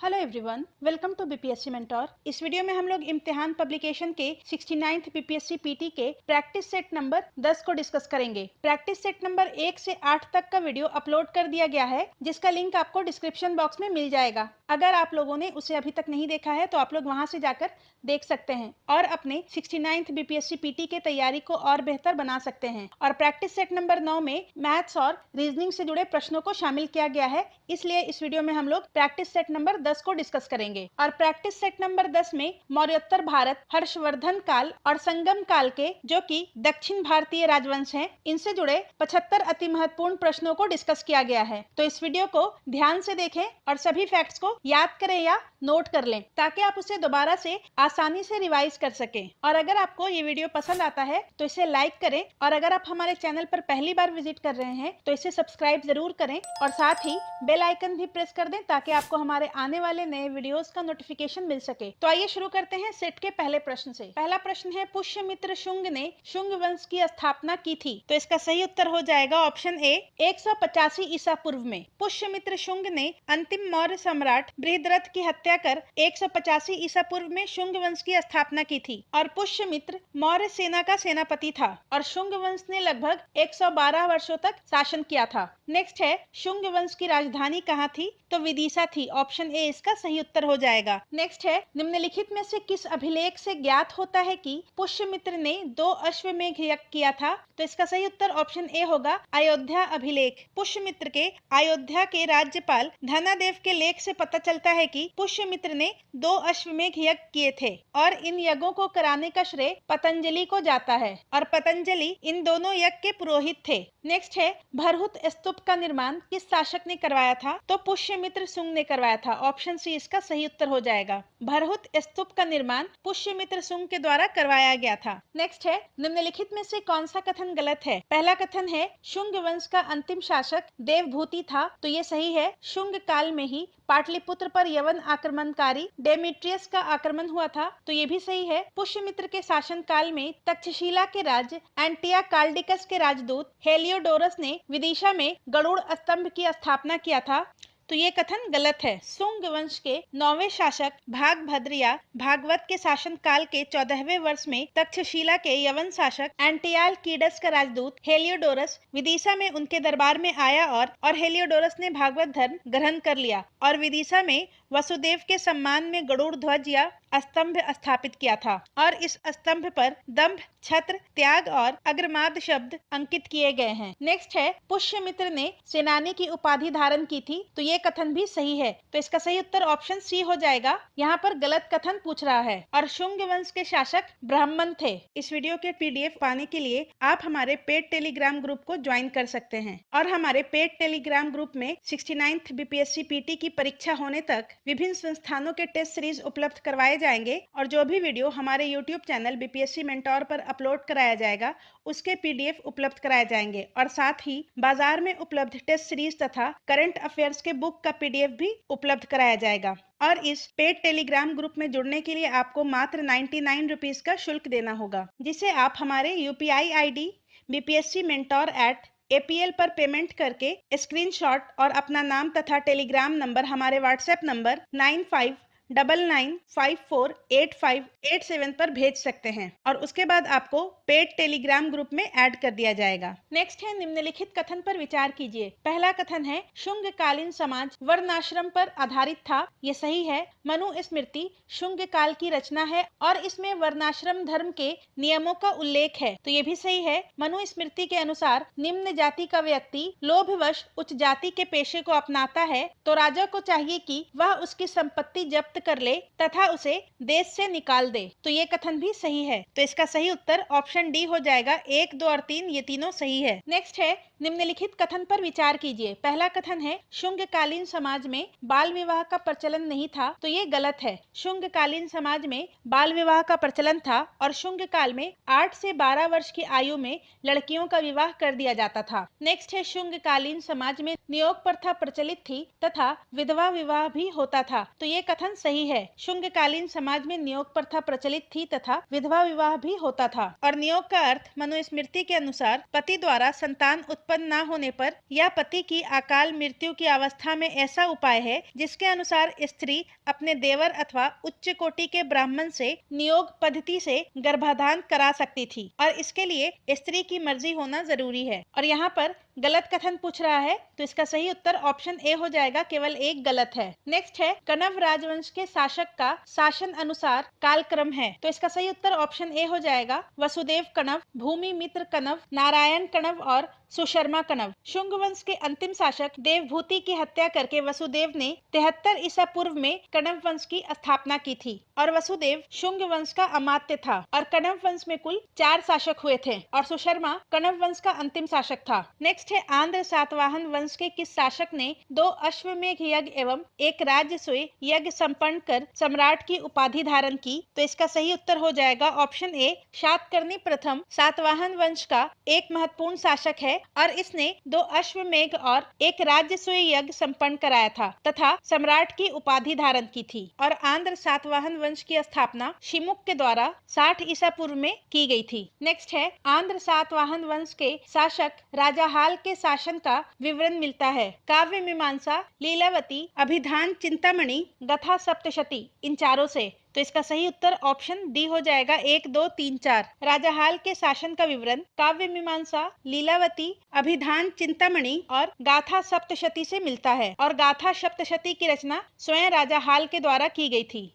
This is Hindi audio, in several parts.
Hello everyone, welcome to BPSC mentor. इस वीडियो में हम लोग इम्तिहान पब्लिकेशन के 69th बीपीएससी पीटी के प्रैक्टिस सेट नंबर 10 को डिस्कस करेंगे। प्रैक्टिस सेट नंबर 1 से 8 तक का वीडियो अपलोड कर दिया गया है, जिसका लिंक आपको डिस्क्रिप्शन बॉक्स में मिल जाएगा। अगर आप लोगों ने उसे अभी तक नहीं देखा है तो आप लोग वहां से जाकर देख सकते हैं और अपने 69th बीपीएससी पीटी के तैयारी को और बेहतर बना सकते हैं। और प्रैक्टिस सेट नंबर 9 में मैथ्स और रीजनिंग से जुड़े प्रश्नों को शामिल किया गया है, इसलिए इस वीडियो में हम लोग प्रैक्टिस सेट नंबर 10 को डिस्कस करेंगे। और प्रैक्टिस सेट नंबर 10 में मौर्योत्तर भारत, हर्षवर्धन काल और संगम काल के, जो कि दक्षिण भारतीय राजवंश हैं, इनसे जुड़े 75 अति महत्वपूर्ण प्रश्नों को डिस्कस किया गया है। तो इस वीडियो को ध्यान से देखें और सभी फैक्ट्स को याद करें या नोट कर लें, ताकि आप उसे दोबारा से आसानी से रिवाइज कर सकें। और अगर आपको ये वीडियो पसंद आता है तो इसे लाइक करें, और अगर आप हमारे चैनल पर पहली बार विजिट कर रहे हैं तो इसे सब्सक्राइब जरूर करें और साथ ही बेल आइकन भी प्रेस कर दें, ताकि आपको हमारे आने वाले नए वीडियोस का नोटिफिकेशन मिल सके। तो आइए शुरू करते हैं सेट के पहले प्रश्न से। पहला प्रश्न है, पुष्यमित्र शुंग ने शुंग वंश की स्थापना की थी। तो इसका सही उत्तर हो जाएगा ऑप्शन ए, 185 ईसा पूर्व में। पुष्यमित्र शुंग ने अंतिम मौर्य सम्राट बृहद्रथ की हत्या कर 185 ईसा पूर्व में शुंग वंश की स्थापना की थी। और पुष्यमित्र मौर्य सेना का सेनापति था और शुंग वंश ने लगभग 112 वर्षों तक शासन किया था। नेक्स्ट है, शुंग वंश की राजधानी कहाँ थी? तो विदिशा थी। ऑप्शन ए इसका सही उत्तर हो जाएगा। नेक्स्ट है, निम्नलिखित में से किस अभिलेख से ज्ञात होता है कि पुष्यमित्र ने 2 अश्वमेध यज्ञ किया था? तो इसका सही उत्तर ऑप्शन ए होगा, अयोध्या अभिलेख। पुष्यमित्र के अयोध्या के राज्यपाल धनादेव के लेख से पता चलता है कि पुष्यमित्र ने 2 अश्वमेध यज्ञ किए थे और इन यज्ञों को कराने का श्रेय पतंजलि को जाता है, और पतंजलि इन दोनों यज्ञ के पुरोहित थे। नेक्स्ट है, भरहुत स्तूप का निर्माण किस शासक ने करवाया था? तो पुष्यमित्र शुंग ने करवाया था। ऑप्शन सी इसका सही उत्तर हो जाएगा। भरहुत स्तूप का निर्माण पुष्यमित्र शुंग के द्वारा करवाया गया था। नेक्स्ट है, निम्नलिखित में से कौन सा कथन गलत है? पहला कथन है, शुंग वंश का अंतिम शासक देवभूति था। तो ये सही है। शुंग काल में ही पाटलिपुत्र पर यवन आक्रमणकारी डेमेट्रियस का आक्रमण हुआ था। तो ये भी सही है। पुष्यमित्र के शासन काल में तक्षशिला के राज्य एंटिया कार्डिकस के राजदूत हेलियोडोरस ने विदिशा में गरुड़ स्तंभ की स्थापना किया था। तो ये कथन गलत है। शुंग वंश के 9वें शासक भागभद्र या भागवत के शासन काल के 14वें वर्ष में तक्षशिला के यवन शासक एंटियाल कीडस का राजदूत हेलियोडोरस विदिशा में उनके दरबार में आया और हेलियोडोरस ने भागवत धर्म ग्रहण कर लिया और विदिशा में वसुदेव के सम्मान में गरुड़ ध्वज या स्तंभ स्थापित किया था। और इस स्तंभ पर दंभ, छत्र, त्याग और अग्रमाद शब्द अंकित किए गए हैं। नेक्स्ट है, पुष्यमित्र ने सेनानी की उपाधि धारण की थी। तो ये कथन भी सही है। तो इसका सही उत्तर ऑप्शन सी हो जाएगा। यहाँ पर गलत कथन पूछ रहा है। और शुंग वंश के शासक ब्राह्मण थे। इस वीडियो के पीडीएफ पाने के लिए आप हमारे पेड टेलीग्राम ग्रुप को ज्वाइन कर सकते हैं। और हमारे पेड टेलीग्राम ग्रुप में 69th बीपीएससी पीटी की परीक्षा होने तक विभिन्न संस्थानों के टेस्ट सीरीज उपलब्ध करवाए जाएंगे, और जो भी वीडियो हमारे यूट्यूब चैनल बीपीएससी मेंटोर पर अपलोड कराया जाएगा उसके पीडीएफ उपलब्ध कराए जाएंगे। और साथ ही बाजार में उपलब्ध टेस्ट सीरीज तथा करंट अफेयर्स के बुक का पीडीएफ भी उपलब्ध कराया जाएगा। और इस पेड टेलीग्राम ग्रुप में जुड़ने के लिए आपको मात्र 99 रुपीज का शुल्क देना होगा, जिसे आप हमारे यूपीआई आईडी bpscmentor@apl पर पेमेंट करके स्क्रीनशॉट और अपना नाम तथा टेलीग्राम नंबर हमारे व्हाट्सएप नंबर 9599548587 पर भेज सकते हैं, और उसके बाद आपको पेड टेलीग्राम ग्रुप में ऐड कर दिया जाएगा। नेक्स्ट है, निम्नलिखित कथन पर विचार कीजिए। पहला कथन है, शुंग कालीन समाज वर्णाश्रम पर आधारित था। ये सही है। मनु स्मृति शुंग काल की रचना है और इसमें वर्णाश्रम धर्म के नियमों का उल्लेख है। तो ये भी सही है। मनु स्मृति के अनुसार निम्न जाति का व्यक्ति लोभवश उच्च जाति के पेशे को अपनाता है तो राजा को चाहिए कि वह उसकी संपत्ति जब्त कर ले तथा उसे देश से निकाल दे। तो ये कथन भी सही है। तो इसका सही उत्तर ऑप्शन डी हो जाएगा। 1, 2 और 3 ये तीनों सही है। नेक्स्ट है, निम्नलिखित कथन पर विचार कीजिए। पहला कथन है, शुंग कालीन समाज में बाल विवाह का प्रचलन नहीं था। तो ये गलत है। शुंग कालीन समाज में बाल विवाह का प्रचलन था और शुंग काल में 8 से 12 वर्ष की आयु में लड़कियों का विवाह कर दिया जाता था। नेक्स्ट है, शुंग कालीन समाज में नियोग प्रथा प्रचलित थी तथा विधवा विवाह भी होता था। तो ये कथन सही सही है। शुंगकालीन समाज में नियोग प्रथा प्रचलित थी तथा विधवा विवाह भी होता था और नियोग का अर्थ मनुस्मृति के अनुसार पति द्वारा संतान उत्पन्न न होने पर या पति की अकाल मृत्यु की अवस्था में ऐसा उपाय है जिसके अनुसार स्त्री अपने देवर अथवा उच्च कोटि के ब्राह्मण से नियोग पद्धति से गर्भाधान करा सकती थी और इसके लिए स्त्री की मर्जी होना जरूरी है। और यहाँ पर गलत कथन पूछ रहा है तो इसका सही उत्तर ऑप्शन ए हो जाएगा, केवल एक गलत है। नेक्स्ट है कण्व राजवंश के शासक का शासन अनुसार कालक्रम है, तो इसका सही उत्तर ऑप्शन ए हो जाएगा, वसुदेव कण्व, भूमि मित्र कण्व, नारायण कण्व और सुशर्मा कण्व। शुंग वंश के अंतिम शासक देवभूति की हत्या करके वसुदेव ने 73 ईसा पूर्व में कण्व वंश की स्थापना की थी और वसुदेव शुंग वंश का अमात्य था और कण्व वंश में कुल 4 शासक हुए थे और सुशर्मा कण्व वंश का अंतिम शासक था। नेक्स्ट है आंध्र सातवाहन वंश के किस शासक ने 2 अश्वमेघ यज्ञ एवं 1 राजसूय यज्ञ संपन्न कर सम्राट की उपाधि धारण की, तो इसका सही उत्तर हो जाएगा ऑप्शन ए, शातकर्णी प्रथम सातवाहन वंश का एक महत्वपूर्ण शासक है और इसने 2 अश्वमेघ और 1 राजसूय यज्ञ संपन्न कराया था तथा सम्राट की उपाधि धारण की थी और आंध्र सातवाहन वंश की स्थापना शिमुक के द्वारा 60 ईसा पूर्व में की गई थी। नेक्स्ट है आंध्र सातवाहन वंश के शासक राजा हाल के शासन का विवरण मिलता है। काव्य मीमांसा, लीलावती, अभिधान, चिंतामणि, गथा सप्तशती, इन चारों से, तो इसका सही उत्तर ऑप्शन डी हो जाएगा 1, 2, 3, 4। राजा हाल के शासन का विवरण काव्य मीमांसा, लीलावती, अभिधान, चिंतामणि और गाथा सप्तशती से मिलता है और गाथा सप्तशती की रचना स्वयं राजा हाल के द्वारा की गई थी।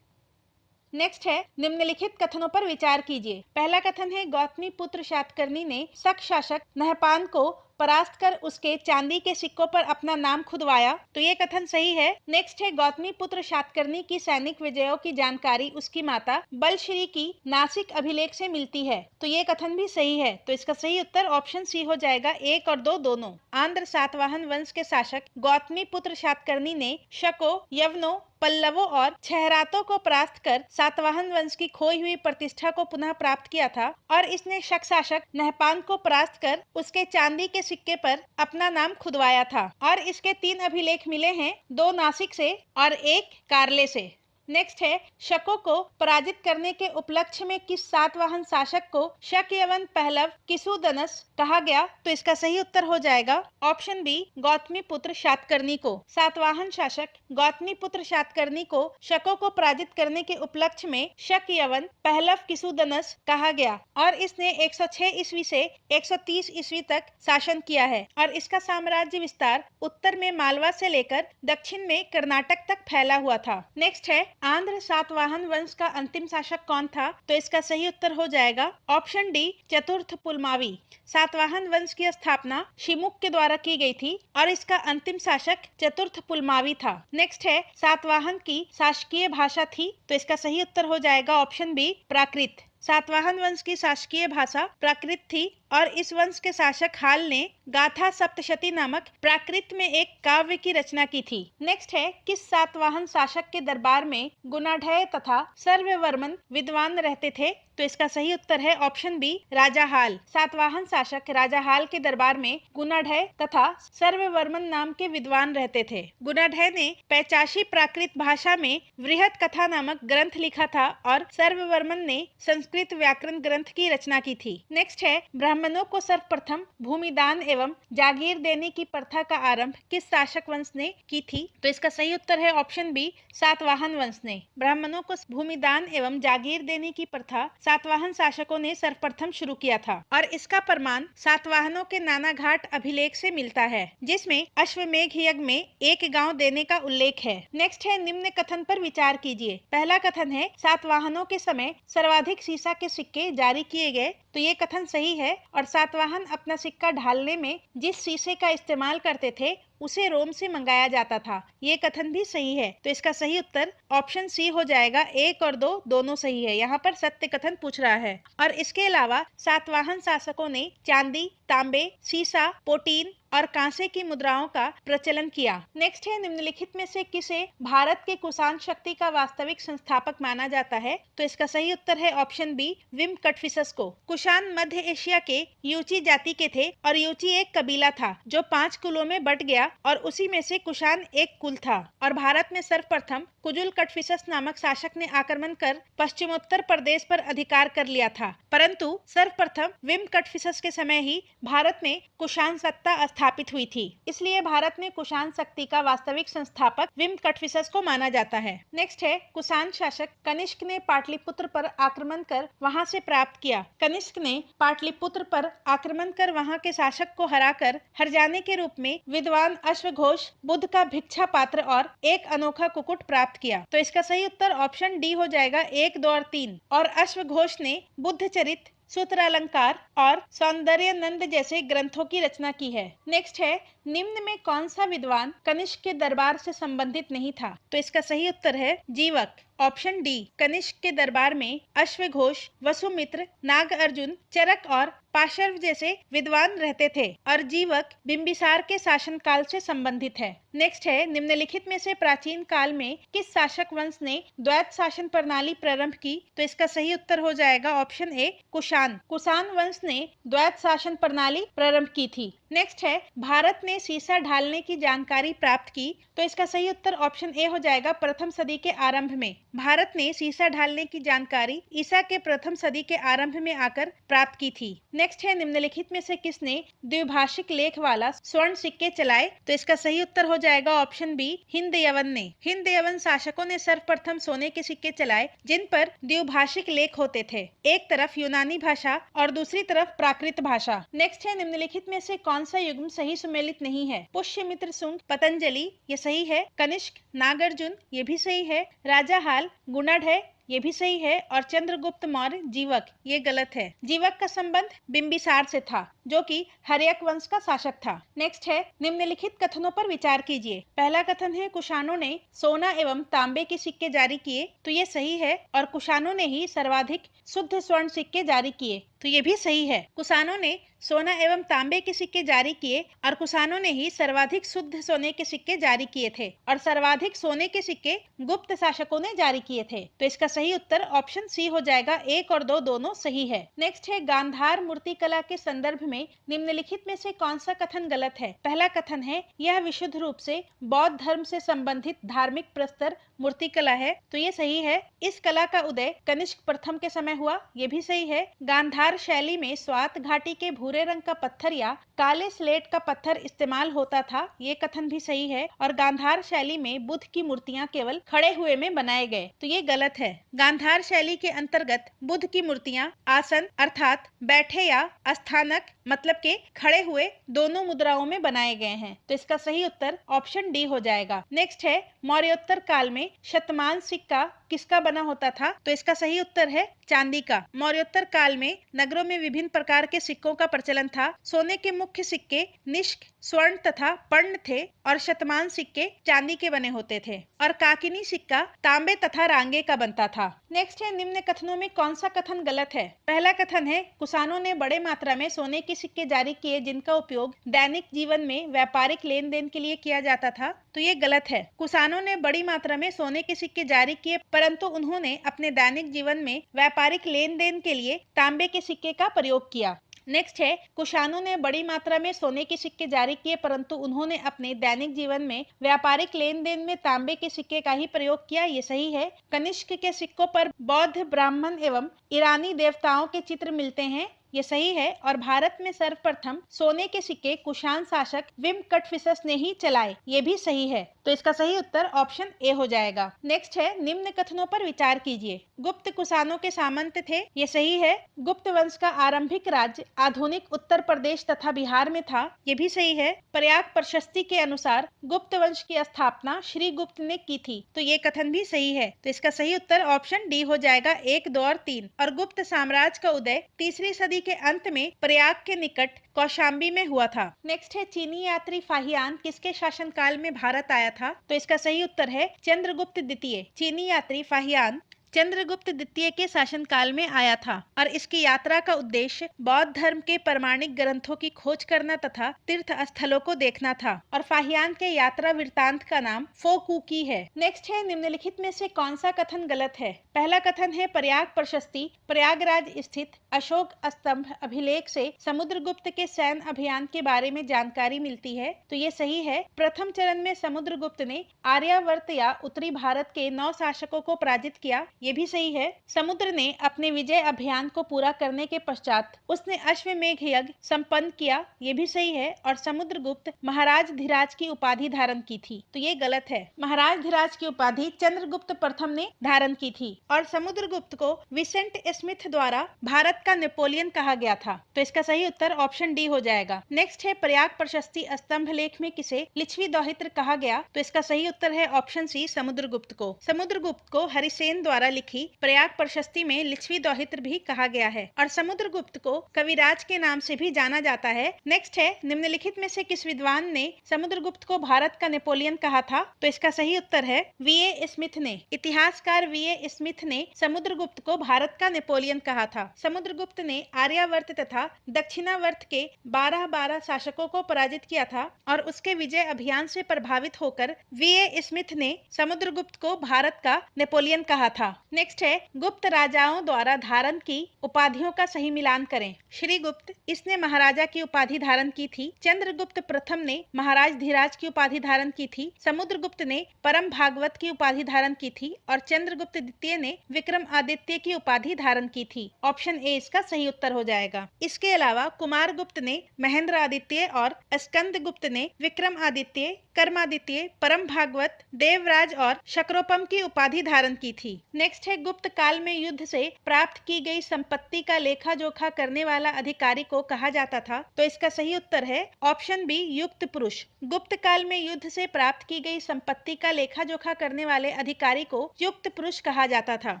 नेक्स्ट है निम्नलिखित कथनों पर विचार कीजिए। पहला कथन है गौतमी पुत्र शातकर्णी ने शक शासक नहपान को परास्त कर उसके चांदी के सिक्कों पर अपना नाम खुदवाया, तो ये कथन सही है। नेक्स्ट है गौतमी पुत्र शातकर्णी की सैनिक विजयों की जानकारी उसकी माता बलश्री की नासिक अभिलेख से मिलती है, तो ये कथन भी सही है। तो इसका सही उत्तर ऑप्शन सी हो जाएगा, 1 और 2 दोनों। आंध्र सातवाहन वंश के शासक गौतमी पुत्र शातकर्णी ने शकों, यवनों, पल्लवों और छहरातों को परास्त कर सातवाहन वंश की खोई हुई प्रतिष्ठा को पुनः प्राप्त किया था और इसने शक शासक नहपान को परास्त कर उसके चांदी के सिक्के पर अपना नाम खुदवाया था और इसके 3 अभिलेख मिले हैं, 2 नासिक से और 1 कारले से। नेक्स्ट है शकों को पराजित करने के उपलक्ष्य में किस सातवाहन शासक को शक यवन पहलव किसुदनस कहा गया, तो इसका सही उत्तर हो जाएगा ऑप्शन बी, गौतमी पुत्र शातकर्णी को। सातवाहन शासक गौतमी पुत्र शातकर्णी को शकों को पराजित करने के उपलक्ष्य में शक यवन पहलव किसुदनस कहा गया और इसने 106 ईस्वी से 130 ईस्वी तक शासन किया है और इसका साम्राज्य विस्तार उत्तर में मालवा से लेकर दक्षिण में कर्नाटक तक फैला हुआ था। नेक्स्ट है आंध्र सातवाहन वंश का अंतिम शासक कौन था, तो इसका सही उत्तर हो जाएगा ऑप्शन डी, चतुर्थ पुलमावी। सातवाहन वंश की स्थापना शिमुक के द्वारा की गई थी और इसका अंतिम शासक चतुर्थ पुलमावी था। नेक्स्ट है सातवाहन की शासकीय भाषा थी, तो इसका सही उत्तर हो जाएगा ऑप्शन बी, प्राकृत। सातवाहन वंश की शासकीय भाषा प्राकृत थी और इस वंश के शासक हाल ने गाथा सप्तशती नामक प्राकृत में एक काव्य की रचना की थी। नेक्स्ट है किस सातवाहन शासक के दरबार में गुणाढ्य तथा सर्ववर्मन विद्वान रहते थे, तो इसका सही उत्तर है ऑप्शन बी, राजा हाल। सातवाहन शासक राजा हाल के दरबार में गुणाढ्य तथा सर्ववर्मन नाम के विद्वान रहते थे। गुणाढ्य ने 85 प्राकृत भाषा में वृहत कथा नामक ग्रंथ लिखा था और सर्ववर्मन ने संस्कृत व्याकरण ग्रंथ की रचना की थी। नेक्स्ट है ब्राह्मणों को सर्वप्रथम भूमिदान एवं जागीर देने की प्रथा का आरंभ किस शासक वंश ने की थी, तो इसका सही उत्तर है ऑप्शन बी, सातवाहन वंश ने। ब्राह्मणों को भूमिदान एवं जागीर देने की प्रथा सातवाहन शासकों ने सर्वप्रथम शुरू किया था और इसका प्रमाण सातवाहनों के नाना घाट अभिलेख से मिलता है जिसमें अश्वमेघ यज्ञ में एक गांव देने का उल्लेख है। नेक्स्ट है निम्न कथन पर विचार कीजिए। पहला कथन है सातवाहनों के समय सर्वाधिक सीसा के सिक्के जारी किए गए, तो ये कथन सही है और सातवाहन अपना सिक्का ढालने में जिस शीशे का इस्तेमाल करते थे उसे रोम से मंगाया जाता था, ये कथन भी सही है। तो इसका सही उत्तर ऑप्शन सी हो जाएगा, 1 और 2 दोनों सही है। यहाँ पर सत्य कथन पूछ रहा है। और इसके अलावा सातवाहन शासकों ने चांदी, तांबे, सीसा, पोटीन और कांसे की मुद्राओं का प्रचलन किया। नेक्स्ट है, निम्नलिखित में से किसे भारत के कुषाण शक्ति का वास्तविक संस्थापक माना जाता है? तो इसका सही उत्तर है ऑप्शन बी, विम कटफिसस को। कुषाण मध्य एशिया के यूची जाति के थे और यूची एक कबीला था जो 5 कुलों में बट गया और उसी में से कुषाण एक कुल था। और भारत में सर्वप्रथम कुजुल कटफिसस नामक शासक ने आक्रमण कर पश्चिमोत्तर प्रदेश पर अधिकार कर लिया था, परंतु सर्वप्रथम विम कटफिसस के समय ही भारत में कुषाण सत्ता स्थापित हुई थी। इसलिए भारत में कुषाण शक्ति का वास्तविक संस्थापक विम कटफिसस को माना जाता है। नेक्स्ट है, कुषाण शासक कनिष्क ने पाटलिपुत्र पर आक्रमण कर वहां से प्राप्त किया। कनिष्क ने पाटलिपुत्र पर आक्रमण कर वहां के शासक को हराकर हरजाने के रूप में विद्वान अश्वघोष, बुद्ध का भिक्षा पात्र और एक अनोखा कुक्कुट प्राप्त किया। तो इसका सही उत्तर ऑप्शन डी हो जाएगा, 1, 2 और 3। और अश्वघोष ने बुद्ध चरित, सूत्रालंकार और सौंदर्य नंद जैसे ग्रंथों की रचना की है। नेक्स्ट है, निम्न में कौन सा विद्वान कनिष्क के दरबार से संबंधित नहीं था? तो इसका सही उत्तर है जीवक, ऑप्शन डी। कनिष्क के दरबार में अश्वघोष, वसुमित्र, नागार्जुन, चरक और पाशर्व जैसे विद्वान रहते थे और जीवक बिंबिसार के शासनकाल से संबंधित है। नेक्स्ट है, निम्नलिखित में से प्राचीन काल में किस शासक वंश ने द्वैत शासन प्रणाली प्रारंभ की? तो इसका सही उत्तर हो जाएगा ऑप्शन ए, कुषाण। कुषाण वंश ने द्वैत शासन प्रणाली प्रारंभ की थी। नेक्स्ट है, भारत ने सीसा ढालने की जानकारी प्राप्त की। तो इसका सही उत्तर ऑप्शन ए हो जाएगा, प्रथम सदी के आरंभ में। भारत ने सीसा ढालने की जानकारी ईसा के प्रथम सदी के आरंभ में आकर प्राप्त की थी। नेक्स्ट है, निम्नलिखित में से किसने द्विभाषिक लेख वाला स्वर्ण सिक्के चलाए? तो इसका सही उत्तर हो जाएगा ऑप्शन बी, हिंद यवन ने। हिंद यवन शासकों ने सर्वप्रथम सोने के सिक्के चलाए जिन पर द्विभाषिक लेख होते थे, एक तरफ यूनानी भाषा और दूसरी तरफ प्राकृत भाषा। नेक्स्ट है, निम्नलिखित में से कौन सा युग्म सही सुमेलित नहीं है? पुष्यमित्र शुंग, पतंजलि, ये सही है। कनिष्क, नागार्जुन, ये भी सही है। राजा हाल, गुणढ़ है, ये भी सही है। और चंद्रगुप्त मौर्य, जीवक, ये गलत है। जीवक का संबंध बिंबिसार से था जो कि हर्यक वंश का शासक था। नेक्स्ट है, निम्नलिखित कथनों पर विचार कीजिए। पहला कथन है, कुषाणों ने सोना एवं तांबे के सिक्के जारी किए। तो ये सही है और कुषाणों ने ही सर्वाधिक शुद्ध स्वर्ण सिक्के जारी किए। तो ये भी सही है। कुषाणों ने सोना एवं तांबे के सिक्के जारी किए और कुषाणों ने ही सर्वाधिक शुद्ध सोने के सिक्के जारी किए थे और सर्वाधिक सोने के सिक्के गुप्त शासकों ने जारी किए थे। तो इसका सही उत्तर ऑप्शन सी हो जाएगा, 1 और 2 दोनों सही है। नेक्स्ट है, गांधार मूर्ति कला के संदर्भ में निम्नलिखित में से कौन सा कथन गलत है? पहला कथन है, यह विशुद्ध रूप से बौद्ध धर्म से संबंधित धार्मिक प्रस्तर मूर्ति कला है। तो ये सही है। इस कला का उदय कनिष्क प्रथम के समय हुआ, ये भी सही है। गांधार शैली में स्वात घाटी के भूरे रंग का पत्थर या काले स्लेट का पत्थर इस्तेमाल होता था, ये कथन भी सही है। और गांधार शैली में बुद्ध की मूर्तियां केवल खड़े हुए में बनाए गए, तो ये गलत है। गांधार शैली के अंतर्गत बुद्ध की मूर्तियां आसन अर्थात बैठे या अस्थानक मतलब के खड़े हुए दोनों मुद्राओं में बनाए गए हैं। तो इसका सही उत्तर ऑप्शन डी हो जाएगा। नेक्स्ट है, मौर्योत्तर काल में शतमान सिक्का किसका बना होता था? तो इसका सही उत्तर है चांदी का। मौर्योत्तर काल में नगरों में विभिन्न प्रकार के सिक्कों का प्रचलन था। सोने के मुख्य सिक्के निष्क, स्वर्ण तथा पर्ण थे और शतमान सिक्के चांदी के बने होते थे और काकिनी सिक्का तांबे तथा रांगे का बनता था। नेक्स्ट है, निम्न कथनों में कौन सा कथन गलत है? पहला कथन है, कुषाणों ने बड़े मात्रा में सोने के सिक्के जारी किए जिनका उपयोग दैनिक जीवन में व्यापारिक लेन देन के लिए किया जाता था। तो ये गलत है। कुषाणों ने बड़ी मात्रा में सोने के सिक्के जारी किए परंतु उन्होंने अपने दैनिक जीवन में व्यापारिक लेन देन के लिए तांबे के सिक्के का प्रयोग किया। नेक्स्ट है, कुषाणों ने बड़ी मात्रा में सोने के सिक्के जारी किए परंतु उन्होंने अपने दैनिक जीवन में व्यापारिक लेन देन में तांबे के सिक्के का ही प्रयोग किया, ये सही है। कनिष्क के सिक्कों पर बौद्ध, ब्राह्मण एवं ईरानी देवताओं के चित्र मिलते हैं, ये सही है। और भारत में सर्वप्रथम सोने के सिक्के कुषाण शासक विम कटफिसस ने ही चलाए, ये भी सही है। तो इसका सही उत्तर ऑप्शन ए हो जाएगा। नेक्स्ट है, निम्न कथनों पर विचार कीजिए। गुप्त कुषाणों के सामंत थे, ये सही है। गुप्त वंश का आरंभिक राज्य आधुनिक उत्तर प्रदेश तथा बिहार में था, ये भी सही है। प्रयाग प्रशस्ति के अनुसार गुप्त वंश की स्थापना श्री गुप्त ने की थी, तो ये कथन भी सही है। तो इसका सही उत्तर ऑप्शन डी हो जाएगा, 1, 2 और 3। और गुप्त साम्राज्य का उदय तीसरी सदी के अंत में प्रयाग के निकट कौशाम्बी में हुआ था। नेक्स्ट है, चीनी यात्री फाहियान किसके शासनकाल में भारत आया था? तो इसका सही उत्तर है चंद्रगुप्त द्वितीय। चीनी यात्री फाहियान चंद्रगुप्त द्वितीय के शासनकाल में आया था और इसकी यात्रा का उद्देश्य बौद्ध धर्म के प्रमाणिक ग्रंथों की खोज करना तथा तीर्थ स्थलों को देखना था और फाहियान के यात्रा वृत्तांत का नाम फोकुकी है। नेक्स्ट है, निम्नलिखित में से कौन सा कथन गलत है? पहला कथन है, प्रयाग प्रशस्ति प्रयागराज स्थित अशोक स्तंभ अभिलेख से समुद्रगुप्त के सैन्य अभियान के बारे में जानकारी मिलती है। तो ये सही है। प्रथम चरण में समुद्रगुप्त ने आर्यावर्त या उत्तरी भारत के 9 शासकों को पराजित किया, ये भी सही है। समुद्र ने अपने विजय अभियान को पूरा करने के पश्चात उसने अश्वमेघ यज्ञ संपन्न किया, ये भी सही है। और समुद्रगुप्त महाराज धीराज की उपाधि धारण की थी, तो ये गलत है। महाराज धीराज की उपाधि चंद्रगुप्त प्रथम ने धारण की थी और समुद्रगुप्त को विसेंट स्मिथ द्वारा भारत का नेपोलियन कहा गया था। तो इसका सही उत्तर ऑप्शन डी हो जाएगा। नेक्स्ट है, प्रयाग प्रशस्ति स्तंभ लेख में किसे लिच्छवी दौहित्र कहा गया? तो इसका सही उत्तर है ऑप्शन सी, समुद्रगुप्त को। समुद्रगुप्त को हरिसेन द्वारा लिखी प्रयाग प्रशस्ति में लिच्छवी दौहित्र भी कहा गया है और समुद्रगुप्त को कविराज के नाम से भी जाना जाता है। नेक्स्ट है, निम्नलिखित में से किस विद्वान ने समुद्रगुप्त को भारत का नेपोलियन कहा था? तो इसका सही उत्तर है वीए स्मिथ ने। इतिहासकार वीए स्मिथ ने समुद्रगुप्त को भारत का नेपोलियन कहा था। समुद्रगुप्त ने आर्यावर्त तथा दक्षिणावर्त के 12 शासकों को पराजित किया था और उसके विजय अभियान से प्रभावित होकर वीए स्मिथ ने समुद्रगुप्त को भारत का नेपोलियन कहा था। नेक्स्ट है, गुप्त राजाओं द्वारा धारण की उपाधियों का सही मिलान करें। श्री गुप्त, इसने महाराजा की उपाधि धारण की थी। चंद्रगुप्त प्रथम ने महाराज धीराज की उपाधि धारण की थी। समुद्रगुप्त ने परम भागवत की उपाधि धारण की थी और चंद्रगुप्त द्वितीय ने विक्रम आदित्य की उपाधि धारण की थी। ऑप्शन ए इसका सही उत्तर हो जाएगा। इसके अलावा कुमार गुप्त ने महेंद्र आदित्य और स्कंद गुप्त ने विक्रम आदित्य, कर्मादित्य, परम भागवत, देवराज और शक्रोपम की उपाधि धारण की थी। नेक्स्ट है, गुप्त काल में युद्ध से प्राप्त की गई संपत्ति का लेखा जोखा करने वाला अधिकारी को कहा जाता था। तो इसका सही उत्तर है ऑप्शन बी, युक्त पुरुष। गुप्त काल में युद्ध से प्राप्त की गई संपत्ति का लेखा जोखा करने वाले अधिकारी को युक्त पुरुष कहा जाता था।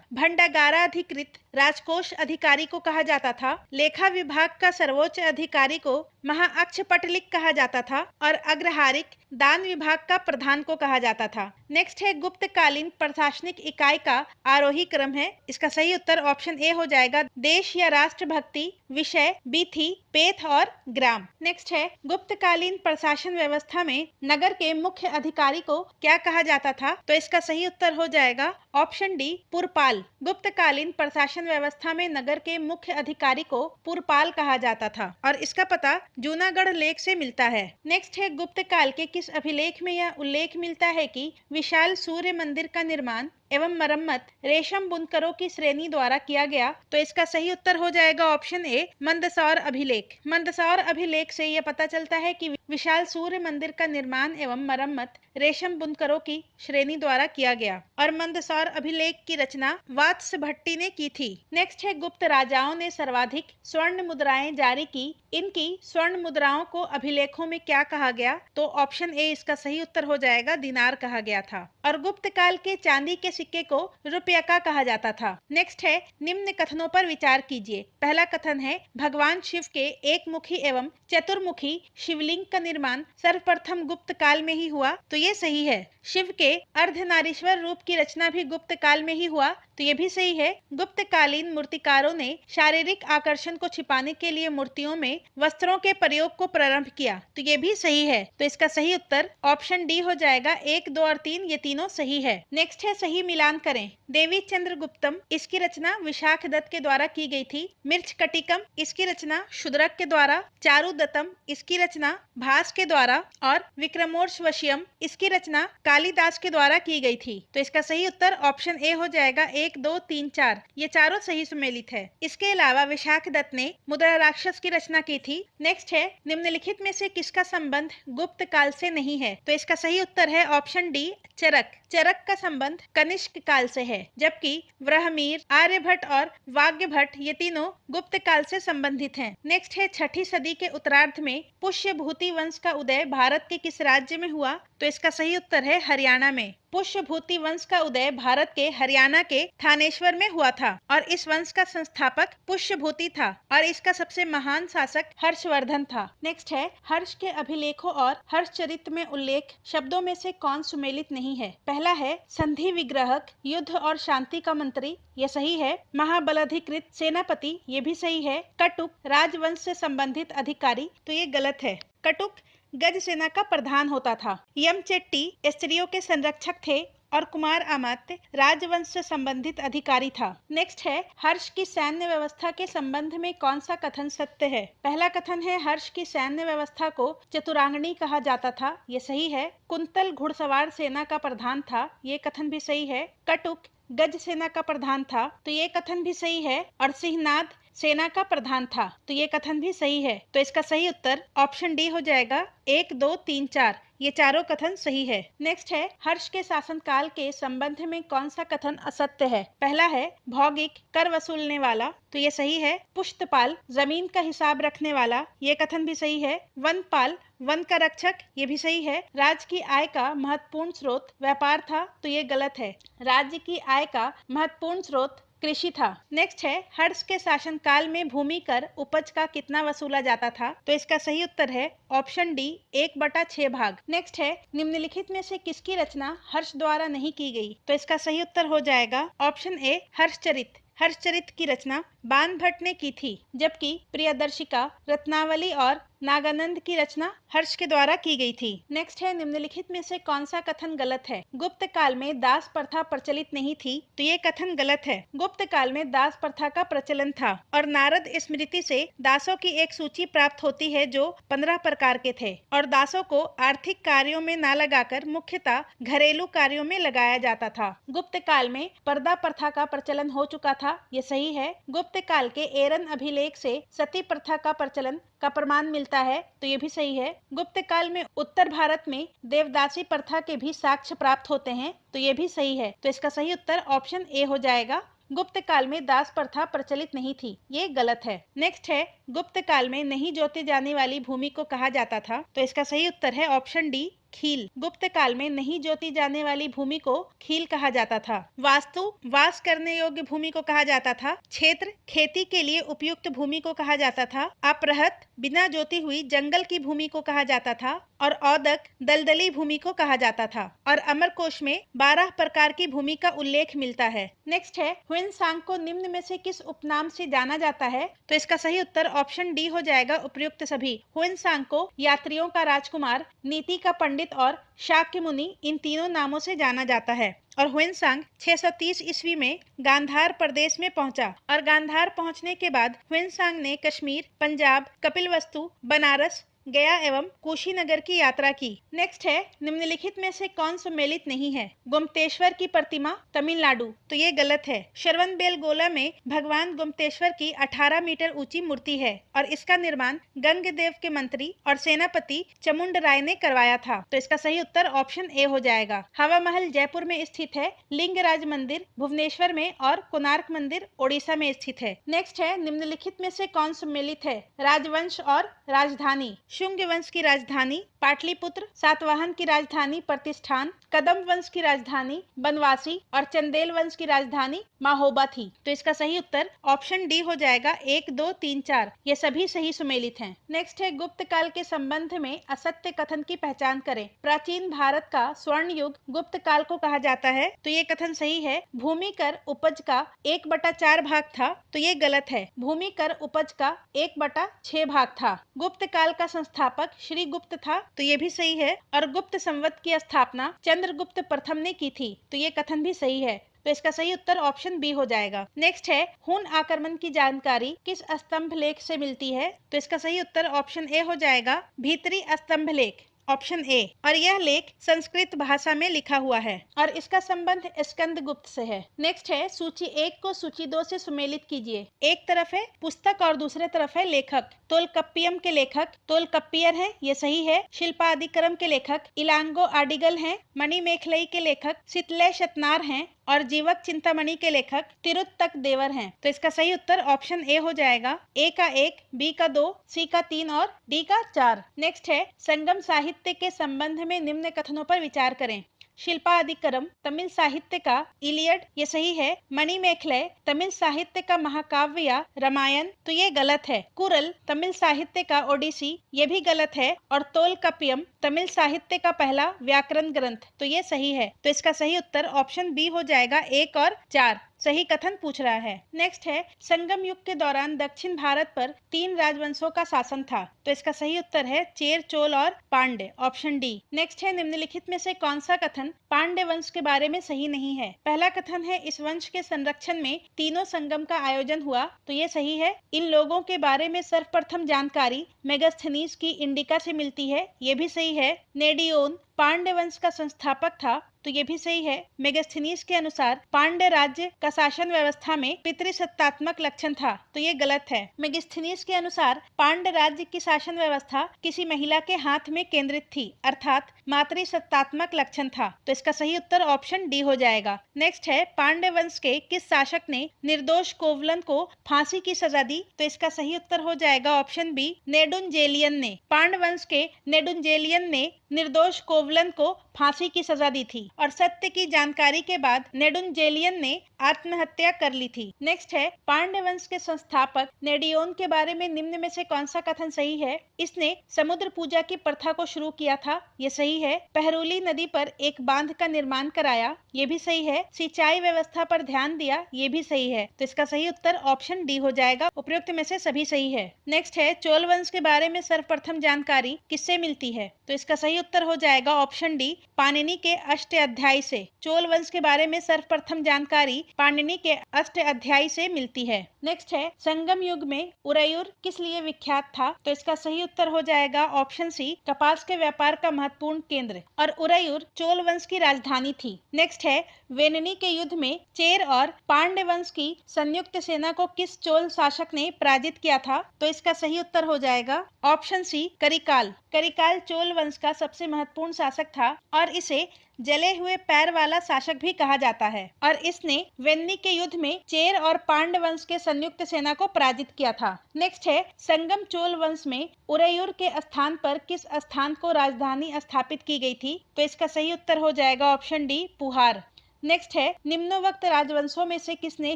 भंडागाराधिकृत राजकोष अधिकारी को कहा जाता था। लेखा विभाग का सर्वोच्च अधिकारी को महाअक्षपटलिक कहा जाता था और अग्रहारिक दान विभाग का प्रधान को कहा जाता था। नेक्स्ट है, गुप्तकालीन प्रशासनिक इकाई का आरोही क्रम है। इसका सही उत्तर ऑप्शन ए हो जाएगा, देश या राष्ट्रभक्ति, विषय, बीथी, पेथ और ग्राम। नेक्स्ट है, गुप्तकालीन प्रशासन व्यवस्था में नगर के मुख्य अधिकारी को क्या कहा जाता था? तो इसका सही उत्तर हो जाएगा ऑप्शन डी, पुरपाल। गुप्तकालीन प्रशासन व्यवस्था में नगर के मुख्य अधिकारी को पुरपाल कहा जाता था और इसका पता जूनागढ़ लेख से मिलता है। नेक्स्ट है, गुप्त काल के किस अभिलेख में यह उल्लेख मिलता है कि विशाल सूर्य मंदिर का निर्माण एवं मरम्मत रेशम बुनकरों की श्रेणी द्वारा किया गया? तो इसका सही उत्तर हो जाएगा ऑप्शन ए, मंदसौर अभिलेख। मंदसौर अभिलेख से यह पता चलता है कि विशाल सूर्य मंदिर का निर्माण एवं मरम्मत रेशम बुनकरों की श्रेणी द्वारा किया गया और मंदसौर अभिलेख की रचना वात्स भट्टी ने की थी। नेक्स्ट है, गुप्त राजाओं ने सर्वाधिक स्वर्ण मुद्राएं जारी की। इनकी स्वर्ण मुद्राओं को अभिलेखों में क्या कहा गया? तो ऑप्शन ए इसका सही उत्तर हो जाएगा, दिनार कहा गया था। और गुप्त काल के चांदी के सिक्के को रुपया का कहा जाता था। नेक्स्ट है, निम्न कथनों पर विचार कीजिए। पहला कथन है, भगवान शिव के एक मुखी एवं चतुर्मुखी शिवलिंग का निर्माण सर्वप्रथम गुप्त काल में ही हुआ। तो ये सही है। शिव के अर्धनारीश्वर रूप की रचना भी गुप्त काल में ही हुआ। तो ये भी सही है। गुप्तकालीन मूर्तिकारों ने शारीरिक आकर्षण को छिपाने के लिए मूर्तियों में वस्त्रों के प्रयोग को प्रारंभ किया। तो ये भी सही है। तो इसका सही उत्तर ऑप्शन डी हो जाएगा। 1, 2 और 3 ये तीनों सही है। नेक्स्ट है, सही मिलान करें। देवी चंद्रगुप्तम, इसकी रचना विशाख दत्त के द्वारा की गई थी। मिर्चकटिकम, इसकी रचना शूद्रक के द्वारा। चारुदत्तम, इसकी रचना भास के द्वारा और विक्रमोर्वशीयम, इसकी रचना कालिदास के द्वारा की गई थी। तो इसका सही उत्तर ऑप्शन ए हो जाएगा। 1, 2, 3, 4 ये चारों सही सुमेलित है। इसके अलावा विशाख दत्त ने मुद्रा राक्षस की रचना की थी। नेक्स्ट है, निम्नलिखित में से किसका संबंध गुप्त काल से नहीं है? तो इसका सही उत्तर है ऑप्शन डी, चरक। चरक का संबंध कनिष्क काल से है, जबकि ब्रह्मीर, आर्यभट्ट और वाग्यभट्ट ये तीनों गुप्त काल से संबंधित हैं। नेक्स्ट है, 6ठी सदी के उत्तरार्ध में पुष्यभूति वंश का उदय भारत के किस राज्य में हुआ? तो इसका सही उत्तर है हरियाणा में। पुष्यभूति वंश का उदय भारत के हरियाणा के थानेश्वर में हुआ था और इस वंश का संस्थापक पुष्यभूति था और इसका सबसे महान शासक हर्षवर्धन था। नेक्स्ट है, हर्ष के अभिलेखों और हर्षचरित में उल्लेख शब्दों में से कौन सुमेलित नहीं है? पहला है संधि विग्रहक, युद्ध और शांति का मंत्री, ये सही है। महाबलाधिकृत सेनापति, ये भी सही है। कटुक, राजवंश से संबंधित अधिकारी, तो ये गलत है। कटुक गज सेना का प्रधान होता था। यमचेट्टी स्त्रियों के संरक्षक थे और कुमार अमात्य राजवंश से संबंधित अधिकारी था। नेक्स्ट है, हर्ष की सैन्य व्यवस्था के संबंध में कौन सा कथन सत्य है? पहला कथन है हर्ष की सैन्य व्यवस्था को चतुरांगनी कहा जाता था, ये सही है। कुंतल घुड़सवार सेना का प्रधान था, ये कथन भी सही है। कटुक गज सेना का प्रधान था, तो ये कथन भी सही है। और सिंहनाद सेना का प्रधान था, तो ये कथन भी सही है। तो इसका सही उत्तर ऑप्शन डी हो जाएगा। 1, 2, 3, 4 ये चारों कथन सही है। नेक्स्ट है, हर्ष के शासनकाल के संबंध में कौन सा कथन असत्य है? पहला है भौगिक, कर वसूलने वाला, तो ये सही है। पुष्तपाल, जमीन का हिसाब रखने वाला, ये कथन भी सही है। वनपाल, वन का रक्षक, ये भी सही है। राज्य की आय का महत्वपूर्ण स्रोत व्यापार था, तो ये गलत है। राज्य की आय का महत्वपूर्ण स्रोत कृषि था। नेक्स्ट है, हर्ष के शासनकाल में भूमि कर उपज का कितना वसूला जाता था? तो इसका सही उत्तर है ऑप्शन डी, 1/6 भाग। नेक्स्ट है, निम्नलिखित में से किसकी रचना हर्ष द्वारा नहीं की गई? तो इसका सही उत्तर हो जाएगा ऑप्शन ए, हर्षचरित। हर्षचरित की रचना बाण भट्ट ने की थी, जबकि प्रियदर्शिका, रत्नावली और नागानंद की रचना हर्ष के द्वारा की गई थी। नेक्स्ट है, निम्नलिखित में से कौन सा कथन गलत है? गुप्त काल में दास प्रथा प्रचलित नहीं थी, तो ये कथन गलत है। गुप्त काल में दास प्रथा का प्रचलन था और नारद स्मृति से दासों की एक सूची प्राप्त होती है जो 15 प्रकार के थे और दासों को आर्थिक कार्यों में न लगाकर मुख्यतः घरेलू कार्यों में लगाया जाता था। गुप्त काल में पर्दा प्रथा का प्रचलन हो चुका था, ये सही है। गुप्त काल के एरन अभिलेख से सती प्रथा का प्रचलन का प्रमाण मिलता है, तो ये भी सही है। गुप्त काल में उत्तर भारत में देवदासी प्रथा के भी साक्ष्य प्राप्त होते हैं, तो ये भी सही है। तो इसका सही उत्तर ऑप्शन ए हो जाएगा। गुप्त काल में दास प्रथा प्रचलित नहीं थी, ये गलत है। नेक्स्ट है, गुप्त काल में नहीं जोती जाने वाली भूमि को कहा जाता था, तो इसका सही उत्तर है ऑप्शन डी, खील। गुप्त काल में नहीं जोती जाने वाली भूमि को खील कहा जाता था। वास्तु, वास करने योग्य भूमि को कहा जाता था। क्षेत्र, खेती के लिए उपयुक्त भूमि को कहा जाता था। अपरहत, बिना जोती हुई जंगल की भूमि को कहा जाता था और औदक, दलदली भूमि को कहा जाता था। और अमरकोश में 12 प्रकार की भूमि का उल्लेख मिलता है। नेक्स्ट है, ह्वेनसांग को निम्न में से किस उपनाम से जाना जाता है? तो इसका सही उत्तर ऑप्शन डी हो जाएगा, उपयुक्त सभी। ह्वेनसांग को यात्रियों का राजकुमार, नीति का पंडित और शाक्य मुनि, इन तीनों नामों से जाना जाता है। और ह्वेनसांग 630 ईस्वी में गांधार प्रदेश में पहुंचा और गांधार पहुंचने के बाद ह्वेनसांग ने कश्मीर, पंजाब, कपिलवस्तु, बनारस, गया एवं कुशीनगर की यात्रा की। नेक्स्ट है, निम्नलिखित में से कौन सम्मिलित नहीं है? गुम्तेश्वर की प्रतिमा, तमिलनाडु, तो ये गलत है। श्रवणबेलगोला में भगवान गुम्तेश्वर की 18 मीटर ऊंची मूर्ति है और इसका निर्माण गंगदेव के मंत्री और सेनापति चामुंड राय ने करवाया था, तो इसका सही उत्तर ऑप्शन ए हो जाएगा। हवा महल जयपुर में स्थित है, लिंगराज मंदिर भुवनेश्वर में और कोणार्क मंदिर ओडिशा में स्थित है। नेक्स्ट है, निम्नलिखित में से कौन सम्मिलित है? राजवंश और राजधानी। शुंग वंश की राजधानी पाटलिपुत्र, सातवाहन की राजधानी प्रतिष्ठान, कदम वंश की राजधानी बनवासी और चंदेल वंश की राजधानी माहोबा थी, तो इसका सही उत्तर ऑप्शन डी हो जाएगा। 1, 2, 3, 4 ये सभी सही सुमेलित हैं। नेक्स्ट है, गुप्त काल के संबंध में असत्य कथन की पहचान करें। प्राचीन भारत का स्वर्ण युग गुप्त काल को कहा जाता है, तो ये कथन सही है। भूमि कर उपज का 1/4 भाग था, तो ये गलत है। भूमि कर उपज का 1/6 भाग था। गुप्त काल का संस्थापक श्री गुप्त था, तो ये भी सही है। और गुप्त संवत की स्थापना चंद्रगुप्त प्रथम ने की थी, तो ये कथन भी सही है। तो इसका सही उत्तर ऑप्शन बी हो जाएगा। नेक्स्ट है, हुन आक्रमण की जानकारी किस स्तंभ लेख से मिलती है? तो इसका सही उत्तर ऑप्शन ए हो जाएगा, भीतरी स्तंभ लेख, ऑप्शन ए। और यह लेख संस्कृत भाषा में लिखा हुआ है और इसका संबंध स्कंदगुप्त से है। नेक्स्ट है, सूची 1 को सूची 2 से सुमेलित कीजिए। एक तरफ है पुस्तक और दूसरे तरफ है लेखक। तोलकप्पियम के लेखक तोलकप्पियर हैं, ये सही है। शिल्पादिकरम के लेखक इलांगो आडिगल हैं। मणिमेखलई के लेखक सितले शतनार हैं और जीवक चिंतामणि के लेखक तिरुत्तक देवर हैं, तो इसका सही उत्तर ऑप्शन ए हो जाएगा। ए का 1, बी का 2, सी का 3 और डी का 4। नेक्स्ट है, संगम साहित्य के संबंध में निम्न कथनों पर विचार करें। शिल्पादिकरम तमिल साहित्य का इलियड, ये सही है। मणिमेखलय तमिल साहित्य का महाकाव्य या रामायण, तो ये गलत है। कुरल तमिल साहित्य का ओडिसी, ये भी गलत है। और तोलकाप्पियम तमिल साहित्य का पहला व्याकरण ग्रंथ, तो ये सही है। तो इसका सही उत्तर ऑप्शन बी हो जाएगा। 1 और 4 सही कथन पूछ रहा है। नेक्स्ट है, संगम युग के दौरान दक्षिण भारत पर 3 राजवंशों का शासन था। तो इसका सही उत्तर है चेर, चोल और पांड्य, ऑप्शन डी। नेक्स्ट है, निम्नलिखित में से कौन सा कथन पांड्य वंश के बारे में सही नहीं है। पहला कथन है, इस वंश के संरक्षण में तीनों संगम का आयोजन हुआ, तो ये सही है। इन लोगों के बारे में सर्वप्रथम जानकारी मेगास्थनीज की इंडिका से मिलती है, ये भी सही है। नेडियोन पांड्य वंश का संस्थापक था, तो ये भी सही है। मेगास्थनीज के अनुसार पांड्य राज्य का शासन व्यवस्था में पितृसत्तात्मक लक्षण था, तो ये गलत है। मेगास्थनीज के अनुसार पांड्य राज्य की शासन व्यवस्था किसी महिला के हाथ में केंद्रित थी, अर्थात मातृसत्तात्मक लक्षण था। तो इसका सही उत्तर ऑप्शन डी हो जाएगा। नेक्स्ट है, पांड्य वंश के किस शासक ने निर्दोष कोवलन को फांसी की सजा दी। तो इसका सही उत्तर हो जाएगा ऑप्शन बी, नेडुंजेलियन ने। पांड्य वंश के नेडुंजेलियन ने निर्दोष कोवलन को फांसी की सजा दी थी और सत्य की जानकारी के बाद नेडुंजेलियन ने आत्महत्या कर ली थी। नेक्स्ट है, पांड्य वंश के संस्थापक नेडियोन के बारे में निम्न में से कौन सा कथन सही है। इसने समुद्र पूजा की प्रथा को शुरू किया था, ये सही है। पहरुली नदी पर एक बांध का निर्माण कराया, ये भी सही है। सिंचाई व्यवस्था पर ध्यान दिया, ये भी सही है। तो इसका सही उत्तर ऑप्शन डी हो जाएगा। उपयुक्त में से सभी सही है। नेक्स्ट है, चोल वंश के बारे में सर्वप्रथम जानकारी किससे मिलती है। तो इसका सही उत्तर हो जाएगा ऑप्शन डी, पाणिनि के अष्टाध्यायी से। चोल वंश के बारे में सर्वप्रथम जानकारी पाणिनि के अष्टाध्यायी से मिलती है। नेक्स्ट है, संगम युग में उरैयूर किस लिए विख्यात था। तो इसका सही उत्तर हो जाएगा ऑप्शन सी, कपास के व्यापार का महत्वपूर्ण केंद्र। और उरैयूर चोल वंश की राजधानी थी। नेक्स्ट है, वेननी के युद्ध में चेर और पांड्य वंश की संयुक्त सेना को किस चोल शासक ने पराजित किया था। तो इसका सही उत्तर हो जाएगा ऑप्शन सी, करिकाल। करिकाल चोल वंश का सबसे महत्वपूर्ण शासक था और इसे जले हुए पैर वाला शासक भी कहा जाता है। और इसने वेन्नी के युद्ध में चेर और पांड्य वंश के संयुक्त सेना को पराजित किया था। नेक्स्ट है, संगम चोल वंश में उरैयूर के स्थान पर किस स्थान को राजधानी स्थापित की गई थी। तो इसका सही उत्तर हो जाएगा ऑप्शन डी, पुहार। नेक्स्ट है, निम्नोक्त राजवंशों में से किसने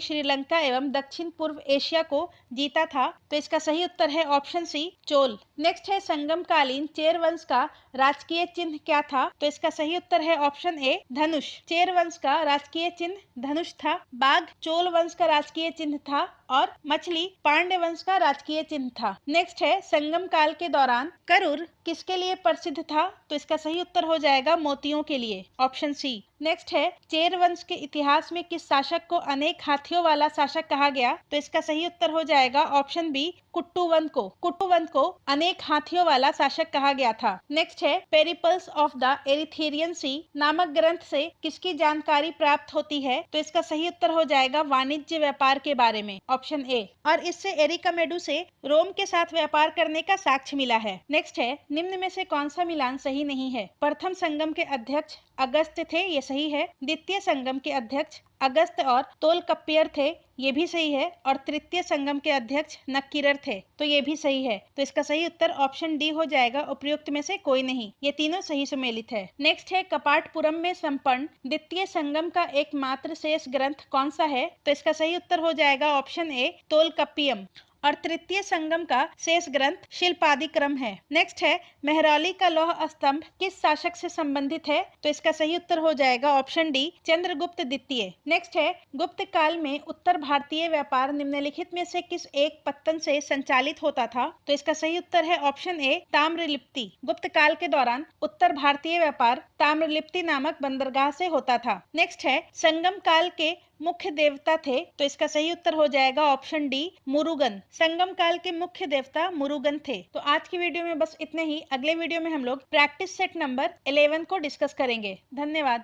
श्रीलंका एवं दक्षिण पूर्व एशिया को जीता था। तो इसका सही उत्तर है ऑप्शन सी, चोल। नेक्स्ट है, संगम कालीन चेर वंश का राजकीय चिन्ह क्या था। तो इसका सही उत्तर है ऑप्शन ए, धनुष। चेर वंश का राजकीय चिन्ह धनुष था। बाघ चोल वंश का राजकीय चिन्ह था और मछली पांड्य वंश का राजकीय चिन्ह था। नेक्स्ट है, संगम काल के दौरान करूर किसके लिए प्रसिद्ध था। तो इसका सही उत्तर हो जाएगा मोतियों के लिए, ऑप्शन सी। नेक्स्ट है, चेर वंश के इतिहास में किस शासक को अनेक हाथियों वाला शासक कहा गया। तो इसका सही उत्तर हो जाएगा ऑप्शन बी, कुट्टूवंत को। कुट्टूवंत को अनेक हाथियों वाला शासक कहा गया था। नेक्स्ट है, पेरिपल्स ऑफ द एरिथ्रियन सी नामक ग्रंथ से किसकी जानकारी प्राप्त होती है। तो इसका सही उत्तर हो जाएगा वाणिज्य व्यापार के बारे में, ऑप्शन ए। और इससे एरिकामेडू से रोम के साथ व्यापार करने का साक्ष्य मिला है। नेक्स्ट है, निम्न में से कौन सा मिलान सही नहीं है। प्रथम संगम के अध्यक्ष अगस्त्य थे, ये सही है। द्वितीय संगम के अध्यक्ष अगस्त्य और तोलकप्पियर थे, ये भी सही है। और तृतीय संगम के अध्यक्ष नक्कीरर थे, तो ये भी सही है। तो इसका सही उत्तर ऑप्शन डी हो जाएगा। उपयुक्त में से कोई नहीं, ये तीनों सही सुमेलित है। नेक्स्ट है, कपाटपुरम में संपन्न द्वितीय संगम का एकमात्र शेष ग्रंथ कौन सा है। तो इसका सही उत्तर हो जाएगा ऑप्शन ए, तोलकप्पियम। और तृतीय संगम का शेष ग्रंथ शिल्पादिक्रम है। नेक्स्ट है, मेहरौली का लौह स्तंभ किस शासक से संबंधित है। तो इसका सही उत्तर हो जाएगा ऑप्शन डी, चंद्रगुप्त द्वितीय। नेक्स्ट है, गुप्त काल में उत्तर भारतीय व्यापार निम्नलिखित में से किस एक पत्तन से संचालित होता था। तो इसका सही उत्तर है ऑप्शन ए, ताम्रलिप्ति। गुप्त काल के दौरान उत्तर भारतीय व्यापार ताम्रलिप्ति नामक बंदरगाह से होता था। नेक्स्ट है, संगम काल के मुख्य देवता थे। तो इसका सही उत्तर हो जाएगा ऑप्शन डी, मुरुगन। संगम काल के मुख्य देवता मुरुगन थे। तो आज की वीडियो में बस इतने ही। अगले वीडियो में हम लोग प्रैक्टिस सेट नंबर 11 को डिस्कस करेंगे। धन्यवाद।